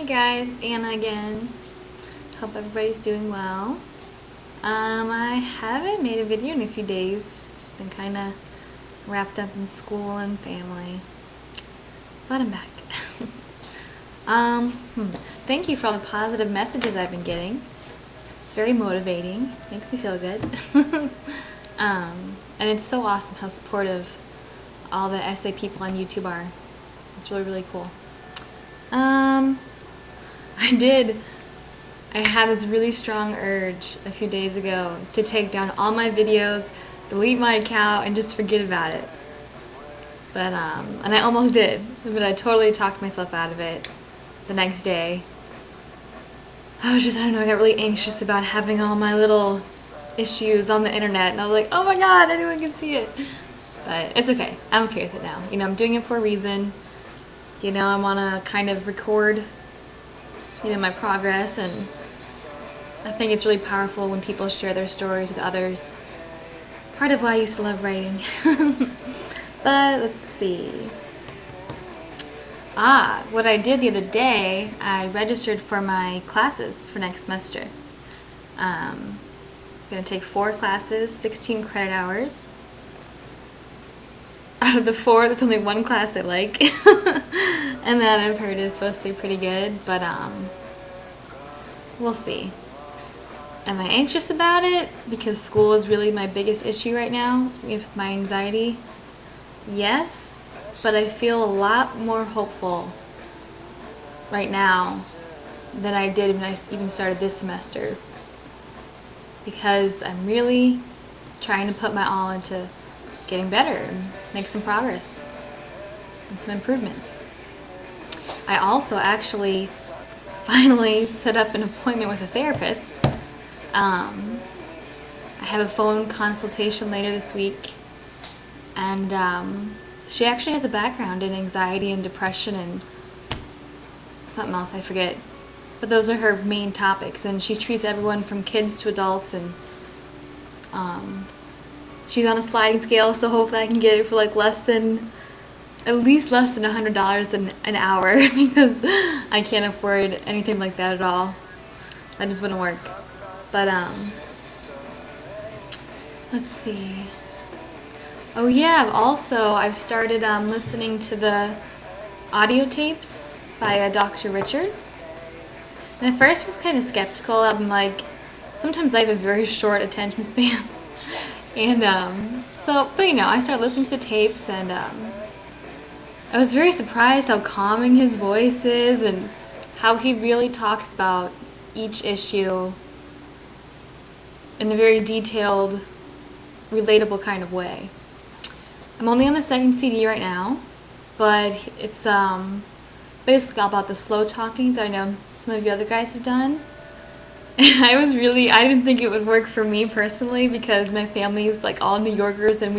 Hey guys, Anna again. Hope everybody's doing well. I haven't made a video in a few days. Just been kind of wrapped up in school and family. But I'm back. Thank you for all the positive messages I've been getting. It's very motivating. Makes me feel good. And it's so awesome how supportive all the essay people on YouTube are. It's really, really cool. I had this really strong urge a few days ago to take down all my videos, delete my account, and just forget about it. But, and I almost did, but I totally talked myself out of it the next day. I don't know, I got really anxious about having all my little issues on the internet, and I was like, oh my god, anyone can see it. But it's okay. I'm okay with it now. You know, I'm doing it for a reason. You know, I want to kind of record, you know, my progress, and I think it's really powerful when people share their stories with others. Part of why I used to love writing. But let's see. What I did the other day, I registered for my classes for next semester. I'm going to take 4 classes, 16 credit hours. Out of the 4, that's only 1 class I like. And that I've heard is supposed to be pretty good, but we'll see. Am I anxious about it? Because school is really my biggest issue right now with my anxiety. Yes, but I feel a lot more hopeful right now than I did when I even started this semester. Because I'm really trying to put my all into getting better and make some progress and some improvements. I also actually finally set up an appointment with a therapist. I have a phone consultation later this week, and she actually has a background in anxiety and depression and something else, I forget. But those are her main topics, and she treats everyone from kids to adults, and she's on a sliding scale, so hopefully I can get it for like at least less than $100 an hour, because I can't afford anything like that at all. That just wouldn't work. But let's see. Oh yeah, I've started listening to the audio tapes by Dr. Richards. And at first I was kind of skeptical. I'm like, sometimes I have a very short attention span. And but you know, I started listening to the tapes, and I was very surprised how calming his voice is and how he really talks about each issue in a very detailed, relatable kind of way. I'm only on the 2nd CD right now, but it's basically all about the slow talking that I know some of you other guys have done. And I didn't think it would work for me personally, because my family is like all New Yorkers, and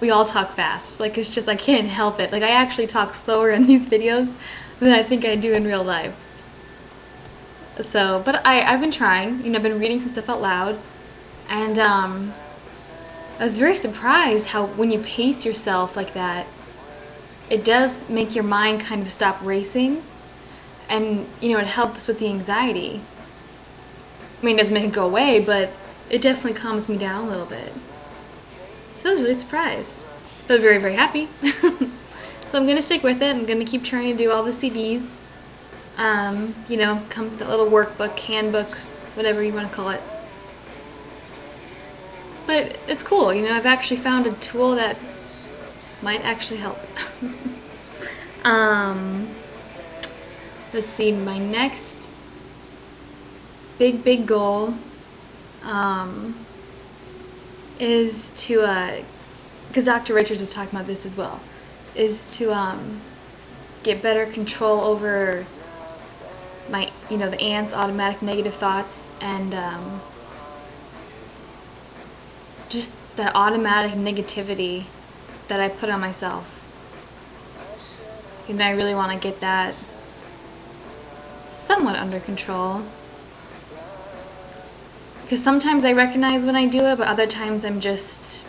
we all talk fast. Like, it's just, I can't help it. Like, I actually talk slower in these videos than I think I do in real life. So, but I've been trying. You know, I've been reading some stuff out loud, and I was very surprised how when you pace yourself like that, it does make your mind kind of stop racing, and, you know, it helps with the anxiety. I mean, it doesn't make it go away, but it definitely calms me down a little bit. So I was really surprised, but very, very happy. So I'm going to stick with it. I'm going to keep trying to do all the CDs. You know, comes the little workbook, handbook, whatever you want to call it. But it's cool, you know, I've actually found a tool that might actually help. Let's see, my next big goal is to, because Dr. Richards was talking about this as well, is to get better control over my, you know, the ants' automatic negative thoughts, and just that automatic negativity that I put on myself. And I really want to get that somewhat under control. Because sometimes I recognize when I do it, but other times it's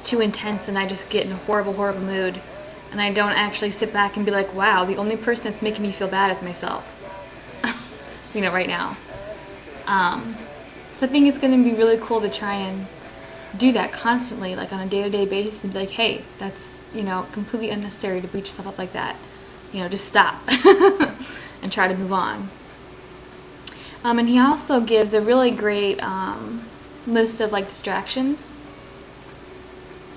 too intense, and I just get in a horrible mood. and I don't actually sit back and be like, wow, the only person that's making me feel bad is myself, right now. So I think it's going to be really cool to try and do that constantly, like on a day-to-day basis, and be like, hey, that's, completely unnecessary to beat yourself up like that. Just stop and try to move on. And he also gives a really great list of like distractions,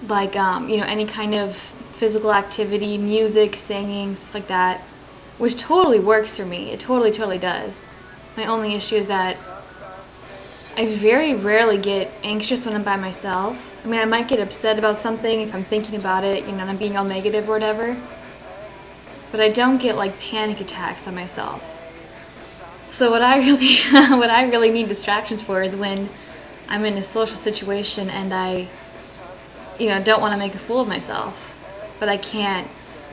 like any kind of physical activity, music, singing, stuff like that, which totally works for me. It totally does. My only issue is that I very rarely get anxious when I'm by myself. I mean, I might get upset about something if I'm thinking about it, and I'm being all negative or whatever, but I don't get like panic attacks on myself. So what I really need distractions for is when I'm in a social situation and I don't want to make a fool of myself, but I can't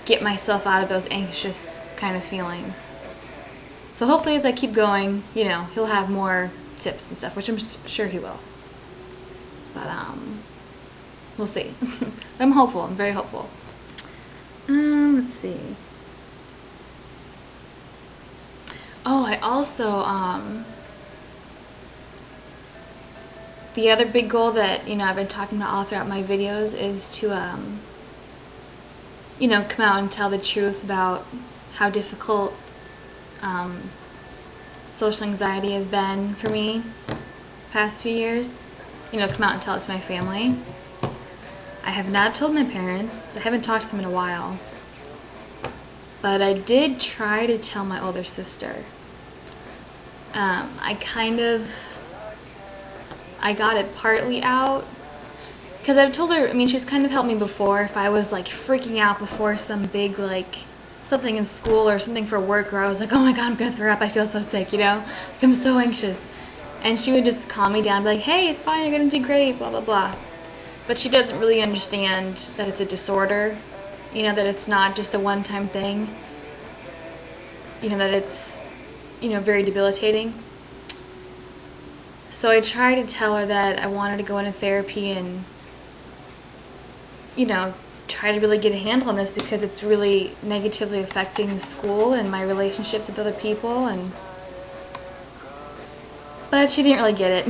get myself out of those anxious kind of feelings. So hopefully as I keep going, he'll have more tips and stuff, which I'm sure he will. But we'll see. I'm hopeful. I'm very hopeful. Let's see. Oh, I also the other big goal that I've been talking about all throughout my videos is to come out and tell the truth about how difficult social anxiety has been for me past few years. Come out and tell it to my family. I have not told my parents. I haven't talked to them in a while. But I did try to tell my older sister. I got it partly out, because I've told her, she's kind of helped me before if I was like freaking out before some big something in school or something for work where I was like, oh my god, I'm gonna throw up, I feel so sick, I'm so anxious. And she would just calm me down, be like, hey, it's fine, you're gonna do great, blah blah blah. But she doesn't really understand that it's a disorder, that it's not just a one-time thing, that it's, very debilitating. So I tried to tell her that I wanted to go into therapy and, try to really get a handle on this, because it's really negatively affecting school and my relationships with other people. But she didn't really get it.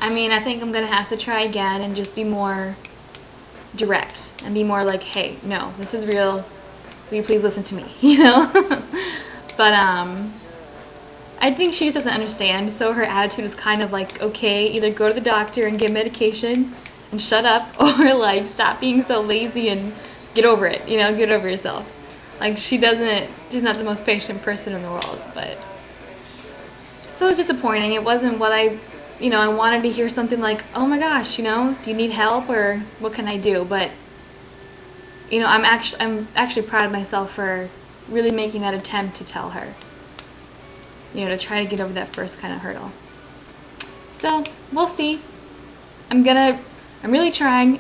I think I'm going to have to try again and just be more direct and be more like, hey, no, this is real. Will you please listen to me, But I think she just doesn't understand, so her attitude is kind of like, okay, either go to the doctor and get medication and shut up, or stop being so lazy and get over it, get over yourself. She's not the most patient person in the world, but so it was disappointing. It wasn't what I wanted to hear, something like, oh my gosh, do you need help, or what can I do? But I'm actually proud of myself for really making that attempt to tell her, to try to get over that first kind of hurdle. So we'll see. I'm really trying.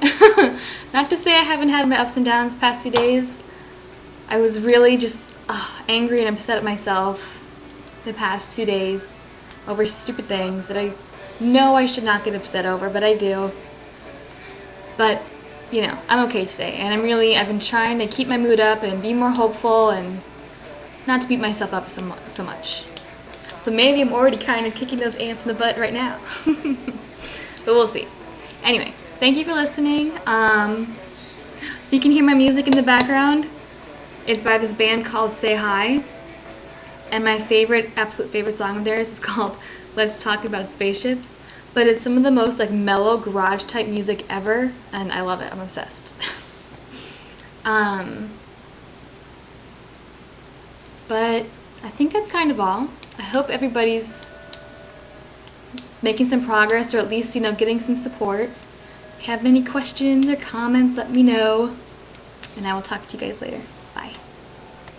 Not to say I haven't had my ups and downs the past few days. I was really just angry and upset at myself the past 2 days over stupid things that I know I should not get upset over, but I do. But I'm okay today, and I've been trying to keep my mood up and be more hopeful and not to beat myself up so much. So maybe I'm already kind of kicking those ants in the butt right now. But we'll see. Anyway, thank you for listening. You can hear my music in the background. It's by this band called Say Hi. And my absolute favorite song of theirs is called Let's Talk About Spaceships. But it's some of the most mellow garage type music ever, and I love it. I'm obsessed. But I think that's kind of all. I hope everybody's making some progress, or at least getting some support. If you have any questions or comments, let me know, and I will talk to you guys later. Bye.